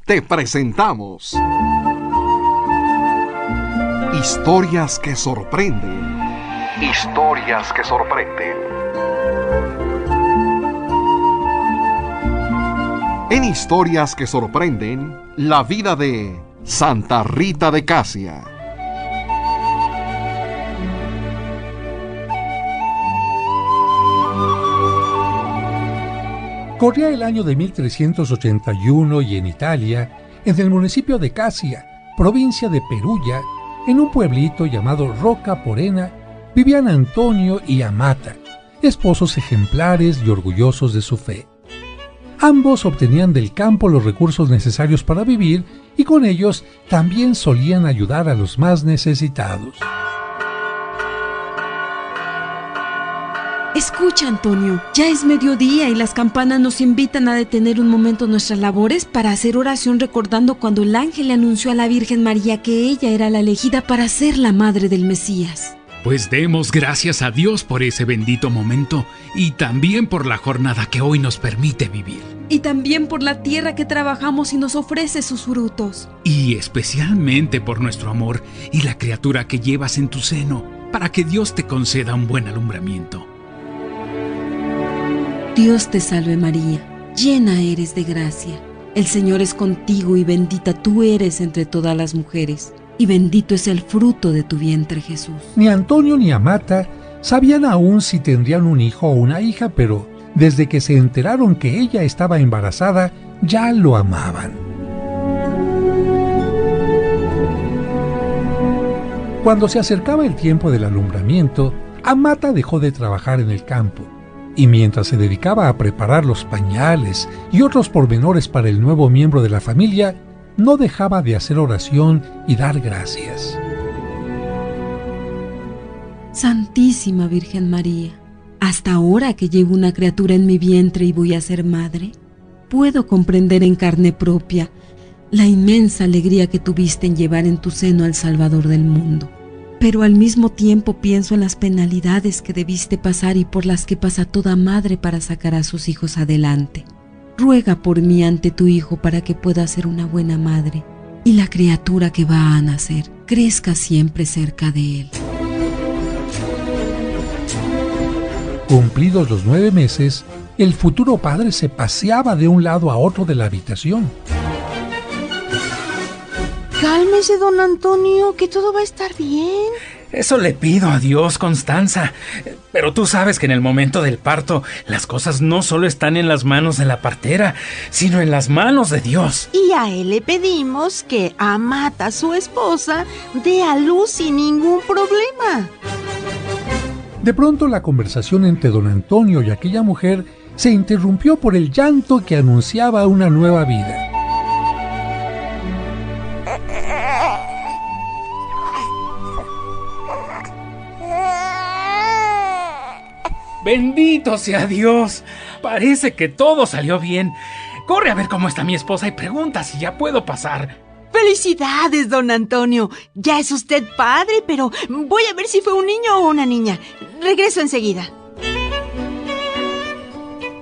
te presentamos Historias que sorprenden. Historias que sorprenden. En Historias que sorprenden, la vida de Santa Rita de Casia. Corría el año de 1381 y en Italia, en el municipio de Casia, provincia de Perugia, en un pueblito llamado Rocca Porena, vivían Antonio y Amata, esposos ejemplares y orgullosos de su fe. Ambos obtenían del campo los recursos necesarios para vivir y con ellos también solían ayudar a los más necesitados. Escucha, Antonio, ya es mediodía y las campanas nos invitan a detener un momento nuestras labores para hacer oración recordando cuando el ángel le anunció a la Virgen María que ella era la elegida para ser la madre del Mesías. Pues demos gracias a Dios por ese bendito momento y también por la jornada que hoy nos permite vivir. Y también por la tierra que trabajamos y nos ofrece sus frutos. Y especialmente por nuestro amor y la criatura que llevas en tu seno, para que Dios te conceda un buen alumbramiento. Dios te salve María, llena eres de gracia. El Señor es contigo y bendita tú eres entre todas las mujeres, y bendito es el fruto de tu vientre Jesús. Ni Antonio ni Amata sabían aún si tendrían un hijo o una hija, pero desde que se enteraron que ella estaba embarazada, ya lo amaban. Cuando se acercaba el tiempo del alumbramiento, Amata dejó de trabajar en el campo, y mientras se dedicaba a preparar los pañales y otros pormenores para el nuevo miembro de la familia, no dejaba de hacer oración y dar gracias. Santísima Virgen María, hasta ahora que llevo una criatura en mi vientre y voy a ser madre, puedo comprender en carne propia la inmensa alegría que tuviste en llevar en tu seno al Salvador del mundo. Pero al mismo tiempo pienso en las penalidades que debiste pasar y por las que pasa toda madre para sacar a sus hijos adelante. Ruega por mí ante tu Hijo para que pueda ser una buena madre y la criatura que va a nacer crezca siempre cerca de él. Cumplidos los 9 meses, el futuro padre se paseaba de un lado a otro de la habitación. Cálmese, don Antonio, que todo va a estar bien. Eso le pido a Dios, Constanza. Pero tú sabes que en el momento del parto, las cosas no solo están en las manos de la partera, sino en las manos de Dios. Y a él le pedimos que Amata, su esposa, dé a luz sin ningún problema. De pronto la conversación entre don Antonio y aquella mujer se interrumpió por el llanto que anunciaba una nueva vida. ¡Bendito sea Dios! Parece que todo salió bien. Corre a ver cómo está mi esposa y pregunta si ya puedo pasar. ¡Felicidades, don Antonio! Ya es usted padre, pero voy a ver si fue un niño o una niña. Regreso enseguida.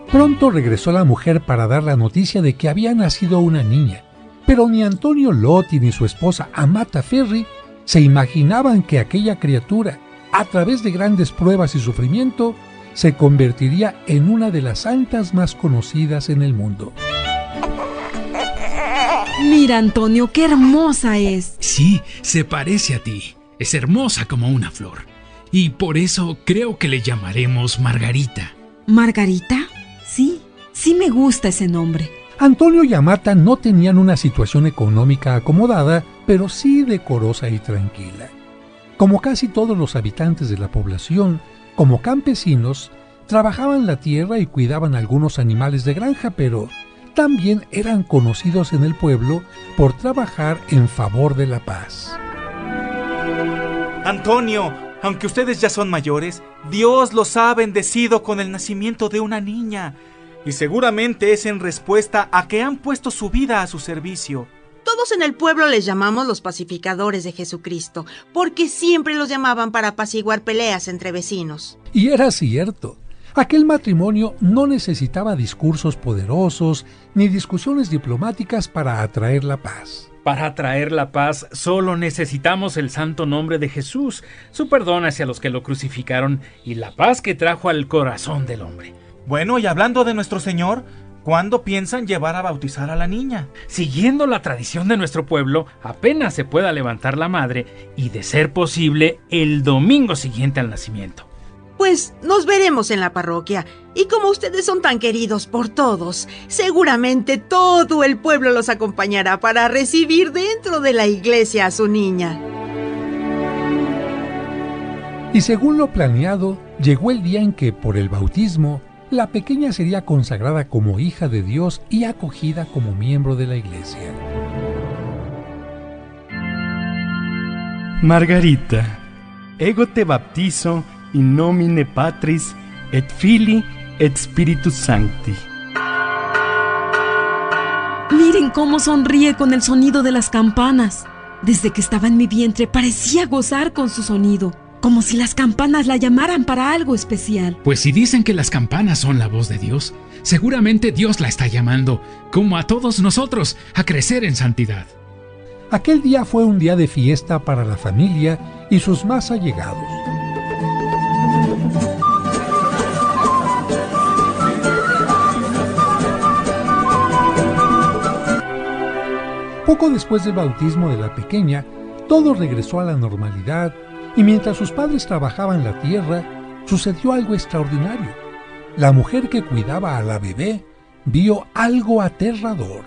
Pronto regresó la mujer para dar la noticia de que había nacido una niña, pero ni Antonio Lotti ni su esposa Amata Ferri se imaginaban que aquella criatura, a través de grandes pruebas y sufrimiento, se convertiría en una de las santas más conocidas en el mundo. Mira, Antonio, qué hermosa es. Sí, se parece a ti. Es hermosa como una flor. Y por eso creo que le llamaremos Margarita. ¿Margarita? Sí me gusta ese nombre. Antonio y Amata no tenían una situación económica acomodada, pero sí decorosa y tranquila. Como casi todos los habitantes de la población, como campesinos, trabajaban la tierra y cuidaban algunos animales de granja, pero también eran conocidos en el pueblo por trabajar en favor de la paz. Antonio, aunque ustedes ya son mayores, Dios los ha bendecido con el nacimiento de una niña, y seguramente es en respuesta a que han puesto su vida a su servicio. Todos en el pueblo les llamamos los pacificadores de Jesucristo, porque siempre los llamaban para apaciguar peleas entre vecinos. Y era cierto. Aquel matrimonio no necesitaba discursos poderosos ni discusiones diplomáticas para atraer la paz. Para atraer la paz solo necesitamos el santo nombre de Jesús, su perdón hacia los que lo crucificaron y la paz que trajo al corazón del hombre. Bueno, y hablando de nuestro Señor, ¿cuándo piensan llevar a bautizar a la niña? Siguiendo la tradición de nuestro pueblo, apenas se pueda levantar la madre y, de ser posible, el domingo siguiente al nacimiento. Pues nos veremos en la parroquia, y como ustedes son tan queridos por todos, seguramente todo el pueblo los acompañará para recibir dentro de la iglesia a su niña. Y según lo planeado, llegó el día en que, por el bautismo, la pequeña sería consagrada como hija de Dios y acogida como miembro de la iglesia. Margarita, ego te baptizo in nomine Patris et Filii et Spiritus Sancti. Miren cómo sonríe con el sonido de las campanas. Desde que estaba en mi vientre parecía gozar con su sonido, como si las campanas la llamaran para algo especial. Pues si dicen que las campanas son la voz de Dios, seguramente Dios la está llamando, como a todos nosotros, a crecer en santidad. Aquel día fue un día de fiesta para la familia y sus más allegados. Poco después del bautismo de la pequeña, todo regresó a la normalidad y mientras sus padres trabajaban la tierra, sucedió algo extraordinario. La mujer que cuidaba a la bebé vio algo aterrador.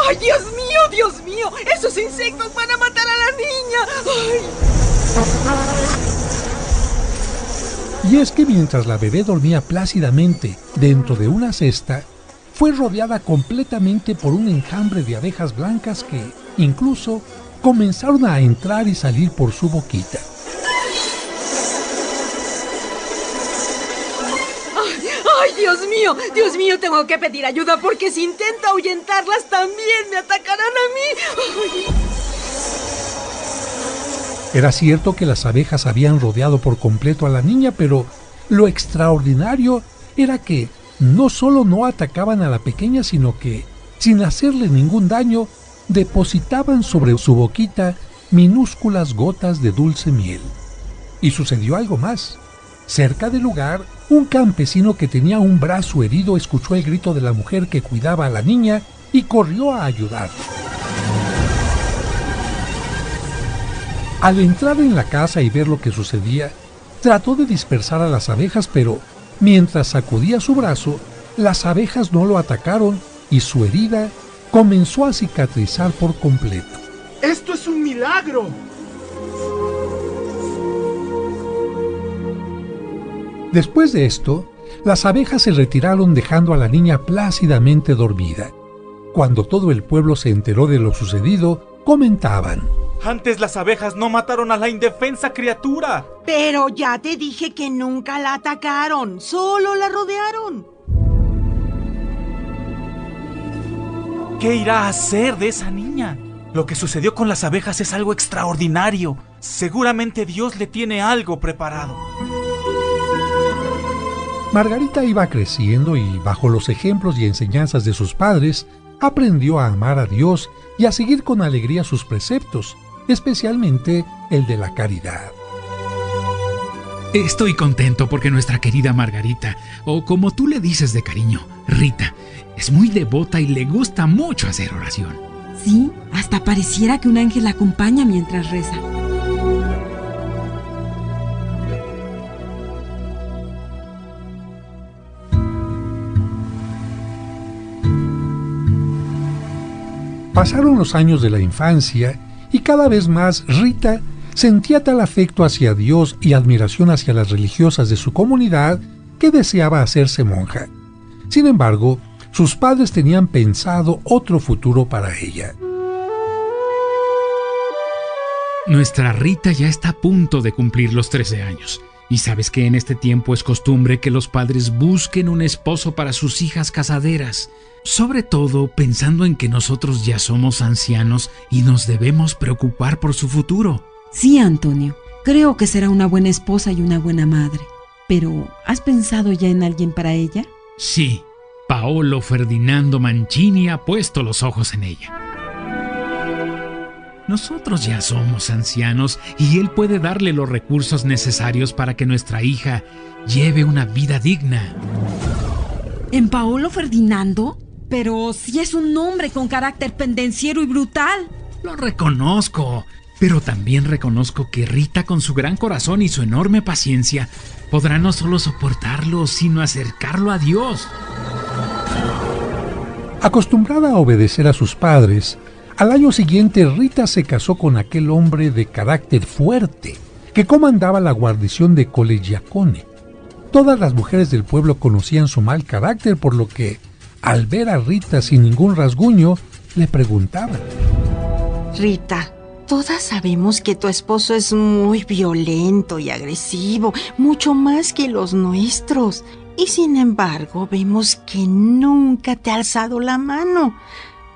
¡Ay, Dios mío, Dios mío! ¡Esos insectos van a matar a la niña! ¡Ay! Y es que mientras la bebé dormía plácidamente dentro de una cesta, fue rodeada completamente por un enjambre de abejas blancas que, incluso, comenzaron a entrar y salir por su boquita. ¡Ay, Dios mío, tengo que pedir ayuda porque si intento ahuyentarlas también me atacarán a mí! ¡Ay! Era cierto que las abejas habían rodeado por completo a la niña, pero lo extraordinario era que no solo no atacaban a la pequeña, sino que, sin hacerle ningún daño, depositaban sobre su boquita minúsculas gotas de dulce miel. Y sucedió algo más. Cerca del lugar, un campesino que tenía un brazo herido escuchó el grito de la mujer que cuidaba a la niña y corrió a ayudarla. Al entrar en la casa y ver lo que sucedía, trató de dispersar a las abejas, pero mientras sacudía su brazo, las abejas no lo atacaron y su herida comenzó a cicatrizar por completo. ¡Esto es un milagro! Después de esto, las abejas se retiraron dejando a la niña plácidamente dormida. Cuando todo el pueblo se enteró de lo sucedido, comentaban: Antes las abejas no mataron a la indefensa criatura. Pero ya te dije que nunca la atacaron, solo la rodearon. ¿Qué irá a hacer de esa niña? Lo que sucedió con las abejas es algo extraordinario. Seguramente Dios le tiene algo preparado. Margarita iba creciendo y, bajo los ejemplos y enseñanzas de sus padres, aprendió a amar a Dios y a seguir con alegría sus preceptos, especialmente el de la caridad. Estoy contento porque nuestra querida Margarita, o como tú le dices de cariño, Rita, es muy devota y le gusta mucho hacer oración. Sí, hasta pareciera que un ángel la acompaña mientras reza. Pasaron los años de la infancia y cada vez más Rita sentía tal afecto hacia Dios y admiración hacia las religiosas de su comunidad que deseaba hacerse monja. Sin embargo, sus padres tenían pensado otro futuro para ella. Nuestra Rita ya está a punto de cumplir los 13 años. Y sabes que en este tiempo es costumbre que los padres busquen un esposo para sus hijas casaderas. Sobre todo pensando en que nosotros ya somos ancianos y nos debemos preocupar por su futuro. Sí, Antonio, creo que será una buena esposa y una buena madre. Pero, ¿has pensado ya en alguien para ella? Sí, Paolo Ferdinando Mancini ha puesto los ojos en ella. Nosotros ya somos ancianos y él puede darle los recursos necesarios para que nuestra hija lleve una vida digna. ¿En Paolo Ferdinando? Pero si es un hombre con carácter pendenciero y brutal. Lo reconozco, pero también reconozco que Rita, con su gran corazón y su enorme paciencia, podrá no solo soportarlo, sino acercarlo a Dios. Acostumbrada a obedecer a sus padres, al año siguiente Rita se casó con aquel hombre de carácter fuerte que comandaba la guarnición de Collegiacone. Todas las mujeres del pueblo conocían su mal carácter, por lo que, al ver a Rita sin ningún rasguño, le preguntaban: Rita, todas sabemos que tu esposo es muy violento y agresivo, mucho más que los nuestros. Y sin embargo, vemos que nunca te ha alzado la mano.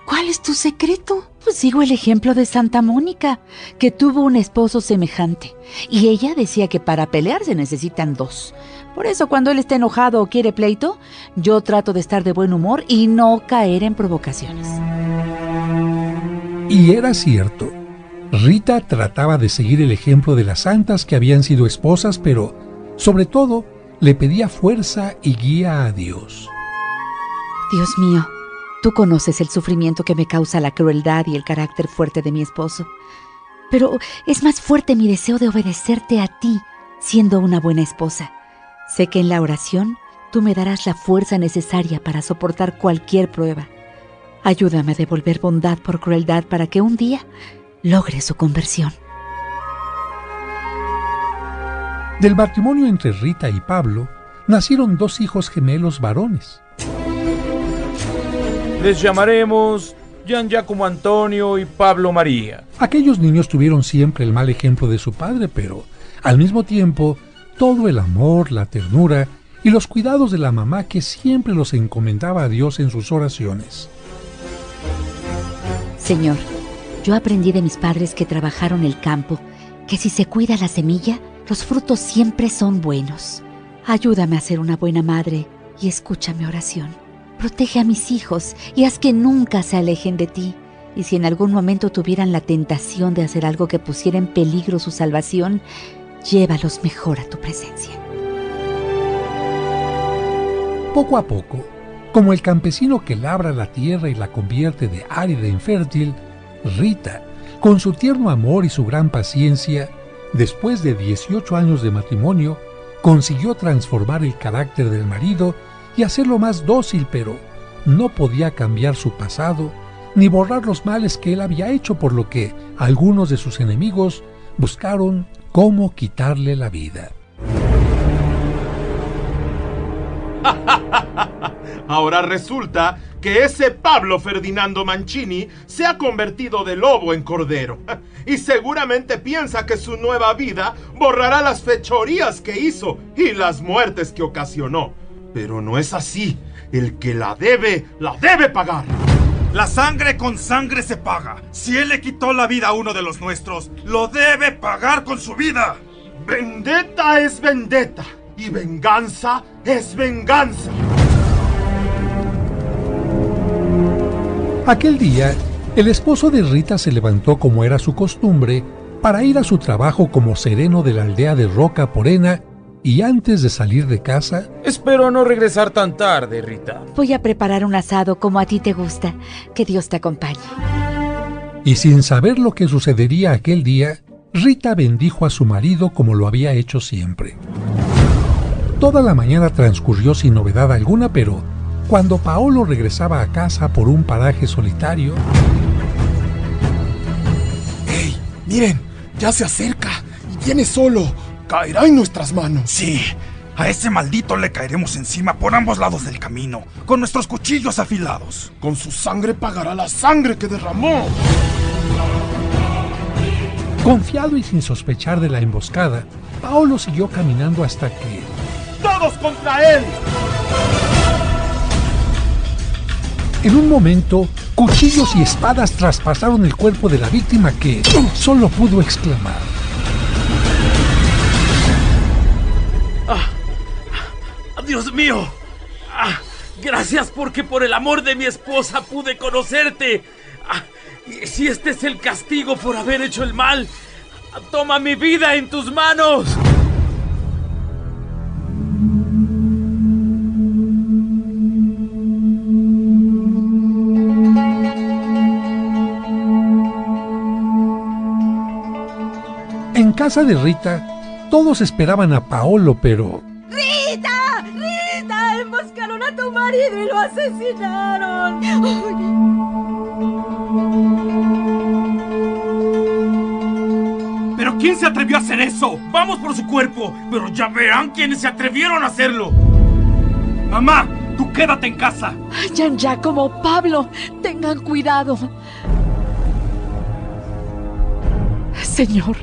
¿Cuál es tu secreto? Pues sigo el ejemplo de Santa Mónica, que tuvo un esposo semejante. Y ella decía que para pelear se necesitan dos. Por eso cuando él está enojado o quiere pleito, yo trato de estar de buen humor y no caer en provocaciones. Y era cierto. Rita trataba de seguir el ejemplo de las santas que habían sido esposas, pero, sobre todo, le pedía fuerza y guía a Dios. Dios mío, tú conoces el sufrimiento que me causa la crueldad y el carácter fuerte de mi esposo. Pero es más fuerte mi deseo de obedecerte a ti, siendo una buena esposa. Sé que en la oración tú me darás la fuerza necesaria para soportar cualquier prueba. Ayúdame a devolver bondad por crueldad para que un día logre su conversión. Del matrimonio entre Rita y Pablo nacieron 2 hijos gemelos varones. Les llamaremos Gian Giacomo Antonio y Pablo María. Aquellos niños tuvieron siempre el mal ejemplo de su padre, pero al mismo tiempo todo el amor, la ternura y los cuidados de la mamá, que siempre los encomendaba a Dios en sus oraciones. Señor, yo aprendí de mis padres que trabajaron el campo, que si se cuida la semilla, los frutos siempre son buenos. Ayúdame a ser una buena madre y escucha mi oración. Protege a mis hijos y haz que nunca se alejen de ti. Y si en algún momento tuvieran la tentación de hacer algo que pusiera en peligro su salvación, llévalos mejor a tu presencia. Poco a poco, como el campesino que labra la tierra y la convierte de árida en fértil, Rita, con su tierno amor y su gran paciencia, después de 18 años de matrimonio, consiguió transformar el carácter del marido y hacerlo más dócil, pero no podía cambiar su pasado ni borrar los males que él había hecho, por lo que algunos de sus enemigos buscaron cómo quitarle la vida. Ahora resulta que ese Pablo Ferdinando Mancini se ha convertido de lobo en cordero. Y seguramente piensa que su nueva vida borrará las fechorías que hizo y las muertes que ocasionó. Pero no es así. El que la debe pagar. La sangre con sangre se paga. Si él le quitó la vida a uno de los nuestros, lo debe pagar con su vida. Vendetta es vendetta y venganza es venganza. Aquel día, el esposo de Rita se levantó, como era su costumbre, para ir a su trabajo como sereno de la aldea de Roca Porena, y antes de salir de casa... Espero no regresar tan tarde, Rita. Voy a preparar un asado como a ti te gusta. Que Dios te acompañe. Y sin saber lo que sucedería aquel día, Rita bendijo a su marido como lo había hecho siempre. Toda la mañana transcurrió sin novedad alguna, pero cuando Paolo regresaba a casa por un paraje solitario... ¡Ey! ¡Miren! ¡Ya se acerca! ¡Y viene solo! ¡Caerá en nuestras manos! Sí, a ese maldito le caeremos encima por ambos lados del camino, con nuestros cuchillos afilados. Con su sangre pagará la sangre que derramó. Confiado y sin sospechar de la emboscada, Paolo siguió caminando hasta que... ¡Todos contra él! En un momento, cuchillos y espadas traspasaron el cuerpo de la víctima que solo pudo exclamar: ¡Dios mío! Gracias porque por el amor de mi esposa pude conocerte. Y si este es el castigo por haber hecho el mal, toma mi vida en tus manos. En casa de Rita, todos esperaban a Paolo, pero... ¡Rita! ¡Rita! ¡Emboscaron a tu marido y lo asesinaron! ¿Pero quién se atrevió a hacer eso? Vamos por su cuerpo, pero ya verán quiénes se atrevieron a hacerlo. Mamá, tú quédate en casa. Gian Giacomo, Pablo, tengan cuidado. Señor,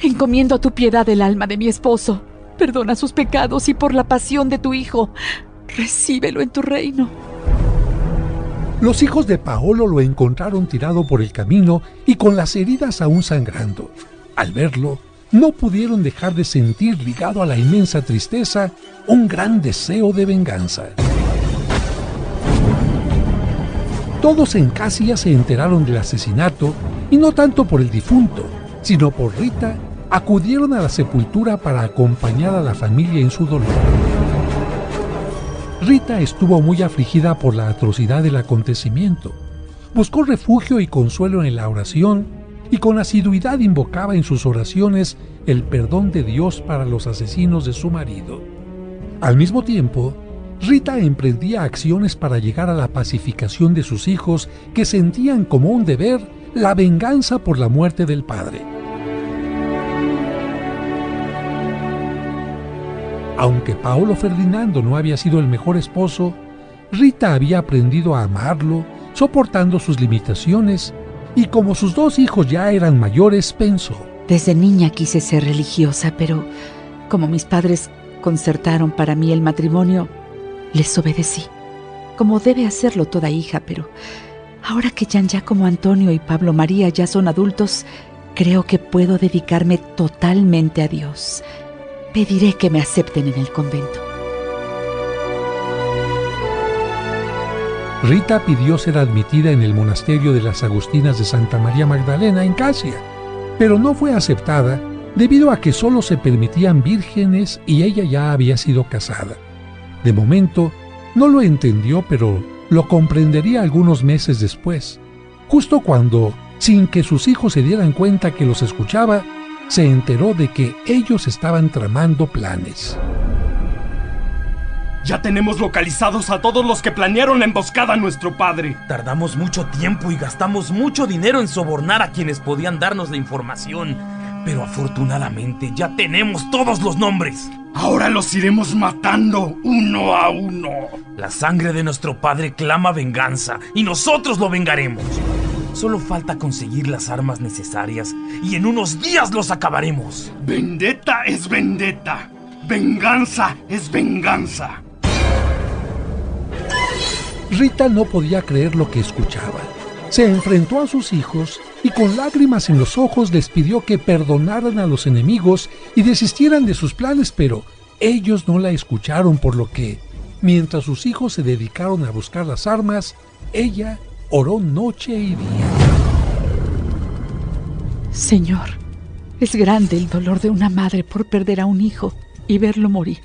encomiendo a tu piedad el alma de mi esposo. Perdona sus pecados y por la pasión de tu hijo, recíbelo en tu reino. Los hijos de Paolo lo encontraron tirado por el camino y con las heridas aún sangrando. Al verlo, no pudieron dejar de sentir, ligado a la inmensa tristeza, un gran deseo de venganza. Todos en Casia se enteraron del asesinato, y no tanto por el difunto, sino por Rita. Acudieron a la sepultura para acompañar a la familia en su dolor. Rita estuvo muy afligida por la atrocidad del acontecimiento. Buscó refugio y consuelo en la oración y con asiduidad invocaba en sus oraciones el perdón de Dios para los asesinos de su marido. Al mismo tiempo, Rita emprendía acciones para llegar a la pacificación de sus hijos, que sentían como un deber la venganza por la muerte del padre. Aunque Paolo Ferdinando no había sido el mejor esposo, Rita había aprendido a amarlo, soportando sus limitaciones, y como sus dos hijos ya eran mayores, pensó: desde niña quise ser religiosa, pero como mis padres concertaron para mí el matrimonio, les obedecí, como debe hacerlo toda hija, pero ahora que Gian Giacomo Antonio y Pablo María ya son adultos, creo que puedo dedicarme totalmente a Dios. Pediré que me acepten en el convento. Rita pidió ser admitida en el monasterio de las Agustinas de Santa María Magdalena en Casia, pero no fue aceptada debido a que solo se permitían vírgenes y ella ya había sido casada. De momento, no lo entendió, pero lo comprendería algunos meses después, justo cuando, sin que sus hijos se dieran cuenta que los escuchaba, se enteró de que ellos estaban tramando planes. Ya tenemos localizados a todos los que planearon la emboscada a nuestro padre. Tardamos mucho tiempo y gastamos mucho dinero en sobornar a quienes podían darnos la información, pero afortunadamente ya tenemos todos los nombres. Ahora los iremos matando uno a uno. La sangre de nuestro padre clama venganza y nosotros lo vengaremos. Solo falta conseguir las armas necesarias y en unos días los acabaremos. Vendetta es vendetta. Venganza es venganza. Rita no podía creer lo que escuchaba. Se enfrentó a sus hijos y con lágrimas en los ojos les pidió que perdonaran a los enemigos y desistieran de sus planes, pero ellos no la escucharon, por lo que, mientras sus hijos se dedicaron a buscar las armas, ella oró noche y día. Señor, es grande el dolor de una madre por perder a un hijo y verlo morir,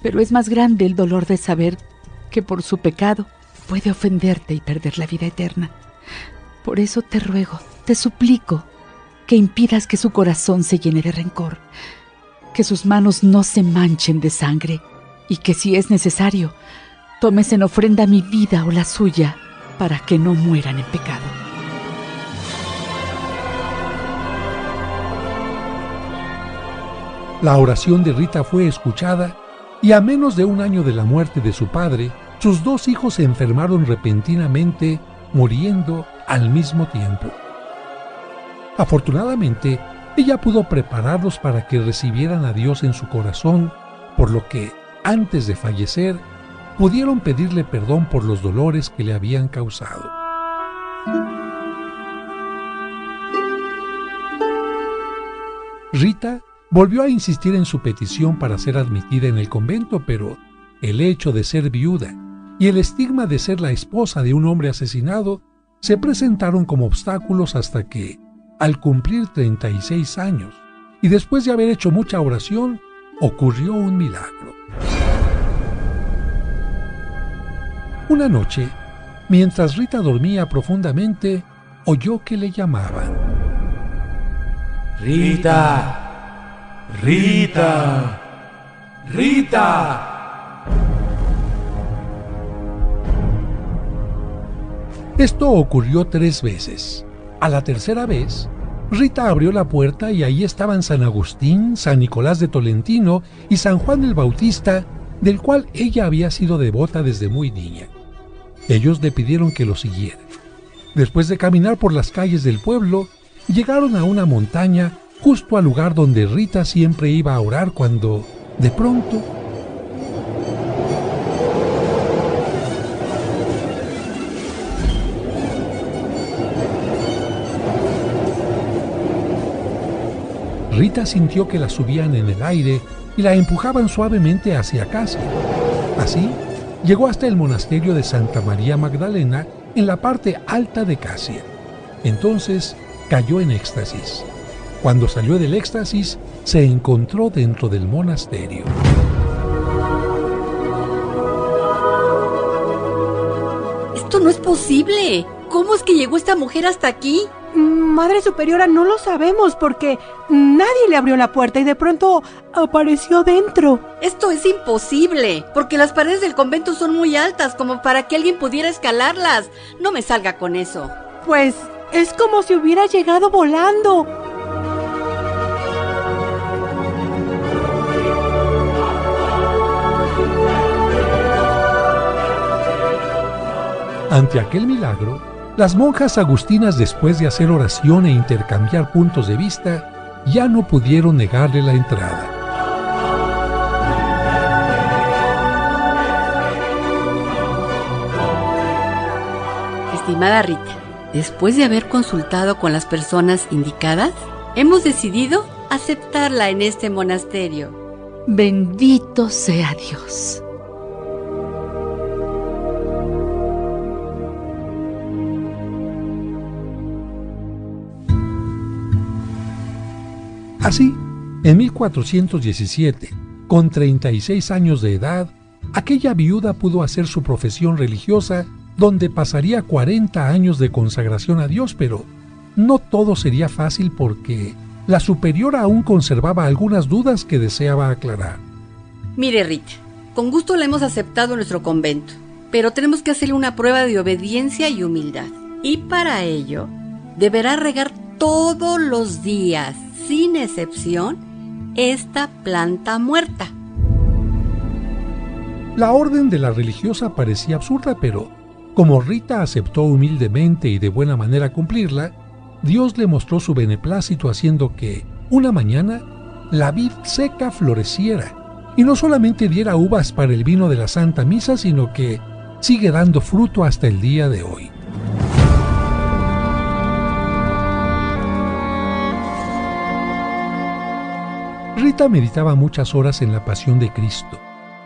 pero es más grande el dolor de saber que por su pecado puede ofenderte y perder la vida eterna. Por eso te ruego, te suplico, que impidas que su corazón se llene de rencor, que sus manos no se manchen de sangre y que, si es necesario, tomes en ofrenda mi vida o la suya para que no mueran en pecado. La oración de Rita fue escuchada y a menos de un año de la muerte de su padre, sus dos hijos se enfermaron repentinamente, muriendo al mismo tiempo. Afortunadamente, ella pudo prepararlos para que recibieran a Dios en su corazón, por lo que, antes de fallecer, pudieron pedirle perdón por los dolores que le habían causado. Rita volvió a insistir en su petición para ser admitida en el convento, pero el hecho de ser viuda y el estigma de ser la esposa de un hombre asesinado se presentaron como obstáculos hasta que, al cumplir 36 años y después de haber hecho mucha oración, ocurrió un milagro. Una noche, mientras Rita dormía profundamente, oyó que le llamaban. ¡Rita! ¡Rita! ¡Rita! Esto ocurrió 3 veces. A la tercera vez, Rita abrió la puerta y ahí estaban San Agustín, San Nicolás de Tolentino y San Juan el Bautista, del cual ella había sido devota desde muy niña. Ellos le pidieron que lo siguiera. Después de caminar por las calles del pueblo, llegaron a una montaña justo al lugar donde Rita siempre iba a orar cuando, de pronto, Rita sintió que la subían en el aire y la empujaban suavemente hacia casa. Así, llegó hasta el monasterio de Santa María Magdalena en la parte alta de Casia. Entonces cayó en éxtasis. Cuando salió del éxtasis, se encontró dentro del monasterio. ¡Esto no es posible! ¿Cómo es que llegó esta mujer hasta aquí? Madre Superiora, no lo sabemos porque nadie le abrió la puerta y de pronto apareció dentro. Esto es imposible, porque las paredes del convento son muy altas como para que alguien pudiera escalarlas. No me salga con eso. Pues es como si hubiera llegado volando. Ante aquel milagro, las monjas agustinas, después de hacer oración e intercambiar puntos de vista, ya no pudieron negarle la entrada. Estimada Rita, después de haber consultado con las personas indicadas, hemos decidido aceptarla en este monasterio. Bendito sea Dios. Así, en 1417, con 36 años de edad, aquella viuda pudo hacer su profesión religiosa, donde pasaría 40 años de consagración a Dios, pero no todo sería fácil porque la superiora aún conservaba algunas dudas que deseaba aclarar. Mire, Rita, con gusto la hemos aceptado en nuestro convento, pero tenemos que hacerle una prueba de obediencia y humildad. Y para ello, deberá regar todos los días, sin excepción, esta planta muerta. La orden de la religiosa parecía absurda, pero como Rita aceptó humildemente y de buena manera cumplirla, Dios le mostró su beneplácito haciendo que, una mañana, la vid seca floreciera y no solamente diera uvas para el vino de la Santa Misa, sino que sigue dando fruto hasta el día de hoy. Rita meditaba muchas horas en la pasión de Cristo.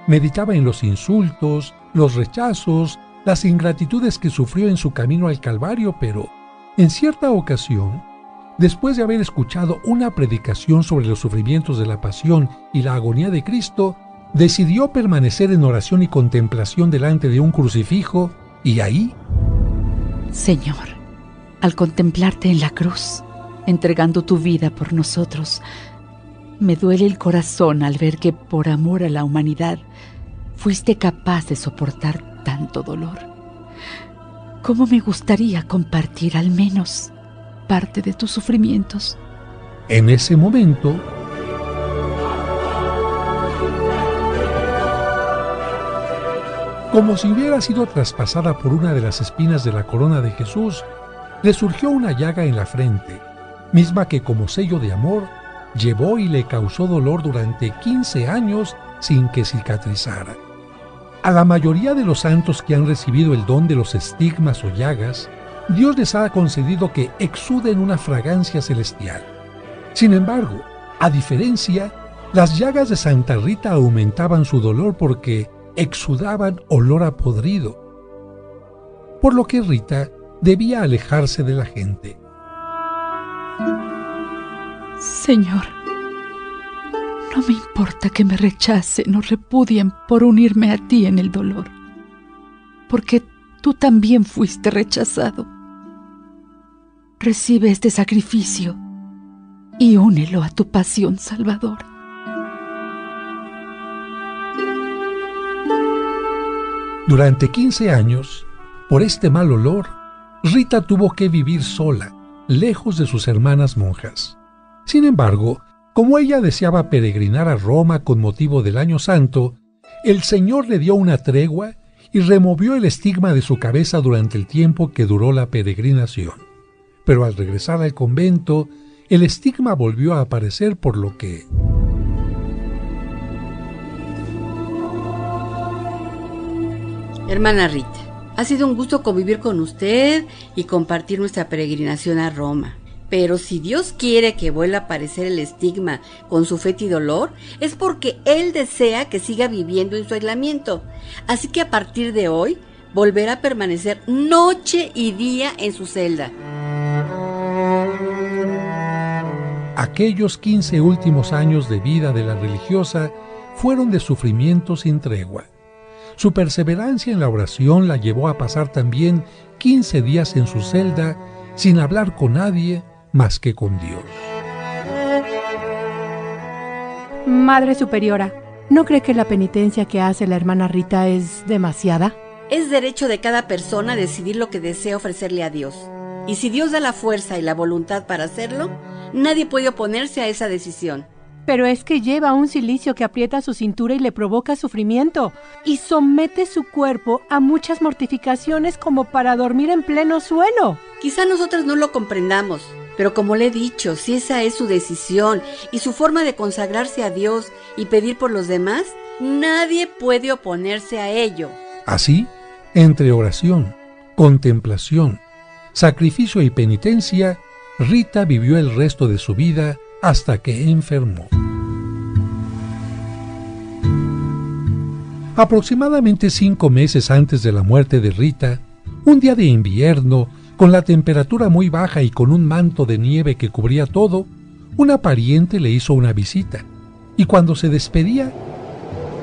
Meditaba en los insultos, los rechazos, las ingratitudes que sufrió en su camino al Calvario, pero en cierta ocasión, después de haber escuchado una predicación sobre los sufrimientos de la pasión y la agonía de Cristo, decidió permanecer en oración y contemplación delante de un crucifijo, y ahí... Señor, al contemplarte en la cruz, entregando tu vida por nosotros, me duele el corazón al ver que por amor a la humanidad fuiste capaz de soportar tanto dolor. ¿Cómo me gustaría compartir al menos parte de tus sufrimientos? En ese momento, como si hubiera sido traspasada por una de las espinas de la corona de Jesús, le surgió una llaga en la frente, misma que como sello de amor llevó y le causó dolor durante 15 años sin que cicatrizara. A la mayoría de los santos que han recibido el don de los estigmas o llagas, Dios les ha concedido que exuden una fragancia celestial. Sin embargo, a diferencia, las llagas de Santa Rita aumentaban su dolor porque exudaban olor a podrido, por lo que Rita debía alejarse de la gente. Señor, no me importa que me rechacen o repudien por unirme a ti en el dolor, porque tú también fuiste rechazado. Recibe este sacrificio y únelo a tu pasión salvadora. Durante 15 años, por este mal olor, Rita tuvo que vivir sola, lejos de sus hermanas monjas. Sin embargo, como ella deseaba peregrinar a Roma con motivo del Año Santo, el Señor le dio una tregua y removió el estigma de su cabeza durante el tiempo que duró la peregrinación. Pero al regresar al convento, el estigma volvió a aparecer, por lo que... Hermana Rita, ha sido un gusto convivir con usted y compartir nuestra peregrinación a Roma. Pero si Dios quiere que vuelva a aparecer el estigma con su fétido dolor, es porque Él desea que siga viviendo en su aislamiento. Así que a partir de hoy, volverá a permanecer noche y día en su celda. Aquellos 15 últimos años de vida de la religiosa fueron de sufrimiento sin tregua. Su perseverancia en la oración la llevó a pasar también 15 días en su celda sin hablar con nadie más que con Dios. Madre Superiora, ¿no cree que la penitencia que hace la hermana Rita es demasiada? Es derecho de cada persona decidir lo que desea ofrecerle a Dios. Y si Dios da la fuerza y la voluntad para hacerlo, nadie puede oponerse a esa decisión. Pero es que lleva un cilicio que aprieta su cintura y le provoca sufrimiento, y somete su cuerpo a muchas mortificaciones como para dormir en pleno suelo. Quizá nosotros no lo comprendamos, pero como le he dicho, si esa es su decisión y su forma de consagrarse a Dios y pedir por los demás, nadie puede oponerse a ello. Así, entre oración, contemplación, sacrificio y penitencia, Rita vivió el resto de su vida hasta que enfermó. Aproximadamente 5 meses antes de la muerte de Rita, un día de invierno, con la temperatura muy baja y con un manto de nieve que cubría todo, una pariente le hizo una visita, y cuando se despedía...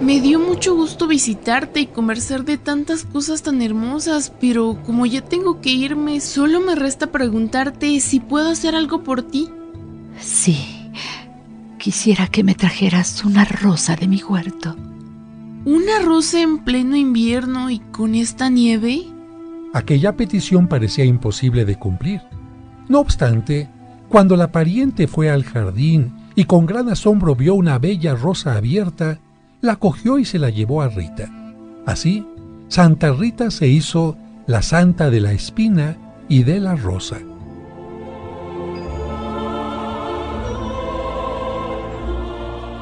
Me dio mucho gusto visitarte y conversar de tantas cosas tan hermosas, pero como ya tengo que irme, solo me resta preguntarte si puedo hacer algo por ti. Sí, quisiera que me trajeras una rosa de mi huerto. ¿Una rosa en pleno invierno y con esta nieve? Aquella petición parecía imposible de cumplir. No obstante, cuando la pariente fue al jardín y con gran asombro vio una bella rosa abierta, la cogió y se la llevó a Rita. Así, Santa Rita se hizo la santa de la espina y de la rosa.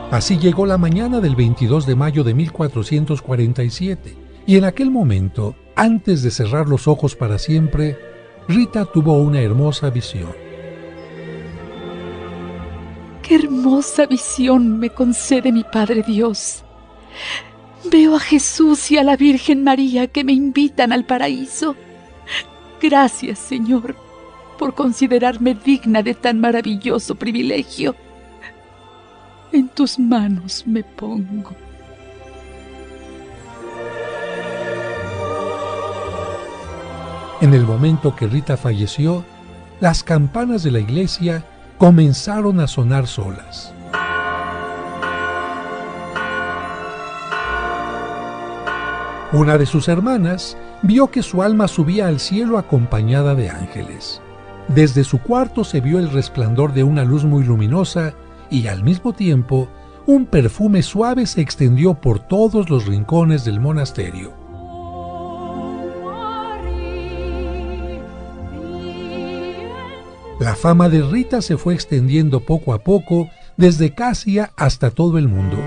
Así llegó la mañana del 22 de mayo de 1447, y en aquel momento, antes de cerrar los ojos para siempre, Rita tuvo una hermosa visión. ¡Qué hermosa visión me concede mi Padre Dios! Veo a Jesús y a la Virgen María que me invitan al paraíso. Gracias, Señor, por considerarme digna de tan maravilloso privilegio. En tus manos me pongo. En el momento que Rita falleció, las campanas de la iglesia comenzaron a sonar solas. Una de sus hermanas vio que su alma subía al cielo acompañada de ángeles. Desde su cuarto se vio el resplandor de una luz muy luminosa y al mismo tiempo un perfume suave se extendió por todos los rincones del monasterio. La fama de Rita se fue extendiendo poco a poco desde Casia hasta todo el mundo.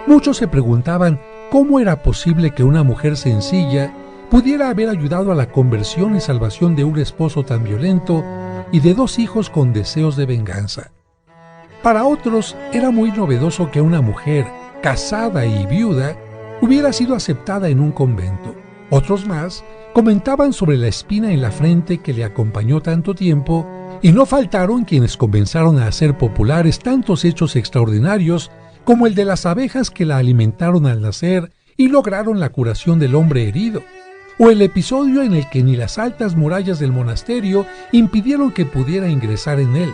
Muchos se preguntaban cómo era posible que una mujer sencilla pudiera haber ayudado a la conversión y salvación de un esposo tan violento y de 2 hijos con deseos de venganza. Para otros era muy novedoso que una mujer casada y viuda hubiera sido aceptada en un convento. Otros más comentaban sobre la espina en la frente que le acompañó tanto tiempo, y no faltaron quienes comenzaron a hacer populares tantos hechos extraordinarios como el de las abejas que la alimentaron al nacer y lograron la curación del hombre herido, o el episodio en el que ni las altas murallas del monasterio impidieron que pudiera ingresar en él,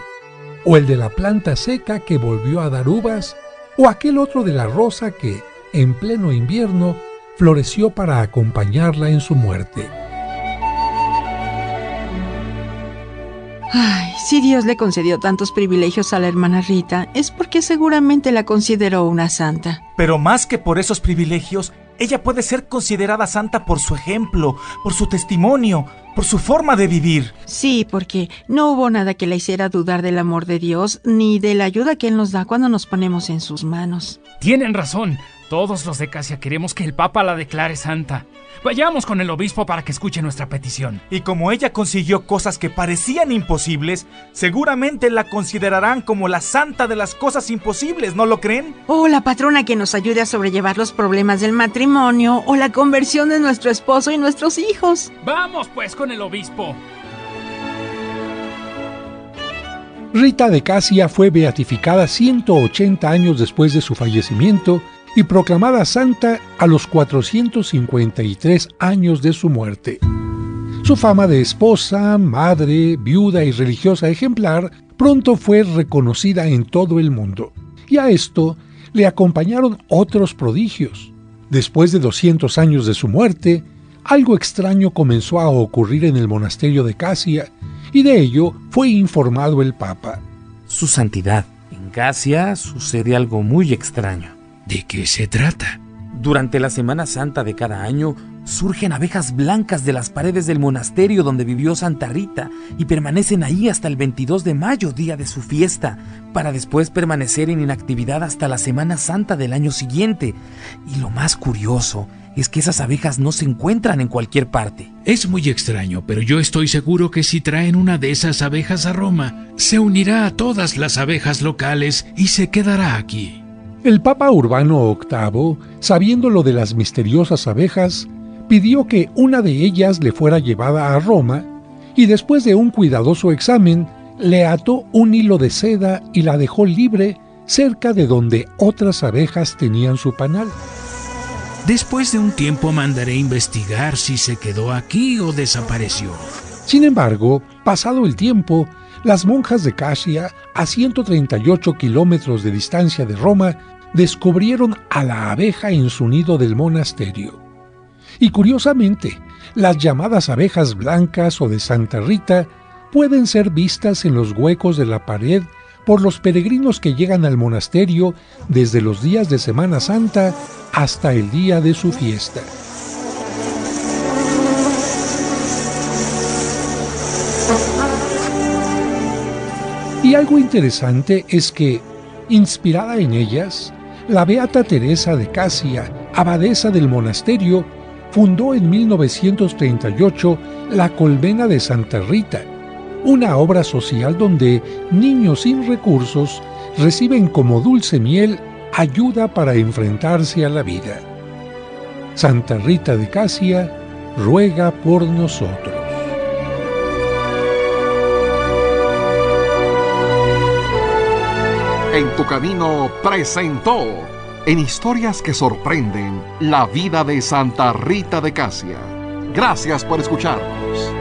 o el de la planta seca que volvió a dar uvas, o aquel otro de la rosa que, en pleno invierno, floreció para acompañarla en su muerte. Ay, si Dios le concedió tantos privilegios a la hermana Rita, es porque seguramente la consideró una santa. Pero más que por esos privilegios, ella puede ser considerada santa por su ejemplo, por su testimonio, por su forma de vivir. Sí, porque no hubo nada que la hiciera dudar del amor de Dios, ni de la ayuda que Él nos da cuando nos ponemos en sus manos. Tienen razón. Todos los de Casia queremos que el Papa la declare santa. Vayamos con el obispo para que escuche nuestra petición. Y como ella consiguió cosas que parecían imposibles, seguramente la considerarán como la santa de las cosas imposibles, ¿no lo creen? O la patrona que nos ayude a sobrellevar los problemas del matrimonio, o la conversión de nuestro esposo y nuestros hijos. Vamos pues con el obispo. Rita de Casia fue beatificada 180 años después de su fallecimiento y proclamada santa a los 453 años de su muerte. Su fama de esposa, madre, viuda y religiosa ejemplar pronto fue reconocida en todo el mundo, y a esto le acompañaron otros prodigios. Después de 200 años de su muerte, algo extraño comenzó a ocurrir en el monasterio de Casia, y de ello fue informado el Papa. Su santidad, en Casia sucede algo muy extraño. ¿De qué se trata? Durante la Semana Santa de cada año, surgen abejas blancas de las paredes del monasterio donde vivió Santa Rita y permanecen ahí hasta el 22 de mayo, día de su fiesta, para después permanecer en inactividad hasta la Semana Santa del año siguiente. Y lo más curioso es que esas abejas no se encuentran en cualquier parte. Es muy extraño, pero yo estoy seguro que si traen una de esas abejas a Roma, se unirá a todas las abejas locales y se quedará aquí. El Papa Urbano VIII, sabiendo lo de las misteriosas abejas, pidió que una de ellas le fuera llevada a Roma y después de un cuidadoso examen, le ató un hilo de seda y la dejó libre cerca de donde otras abejas tenían su panal. Después de un tiempo mandaré investigar si se quedó aquí o desapareció. Sin embargo, pasado el tiempo, las monjas de Casia, a 138 kilómetros de distancia de Roma, descubrieron a la abeja en su nido del monasterio. Y curiosamente, las llamadas abejas blancas o de Santa Rita pueden ser vistas en los huecos de la pared por los peregrinos que llegan al monasterio desde los días de Semana Santa hasta el día de su fiesta. Y algo interesante es que, inspirada en ellas, la beata Teresa de Casia, abadesa del monasterio, fundó en 1938 la Colmena de Santa Rita, una obra social donde niños sin recursos reciben como dulce miel ayuda para enfrentarse a la vida. Santa Rita de Casia ruega por nosotros. En tu camino presentó, en Historias que sorprenden, la vida de Santa Rita de Casia. Gracias por escucharnos.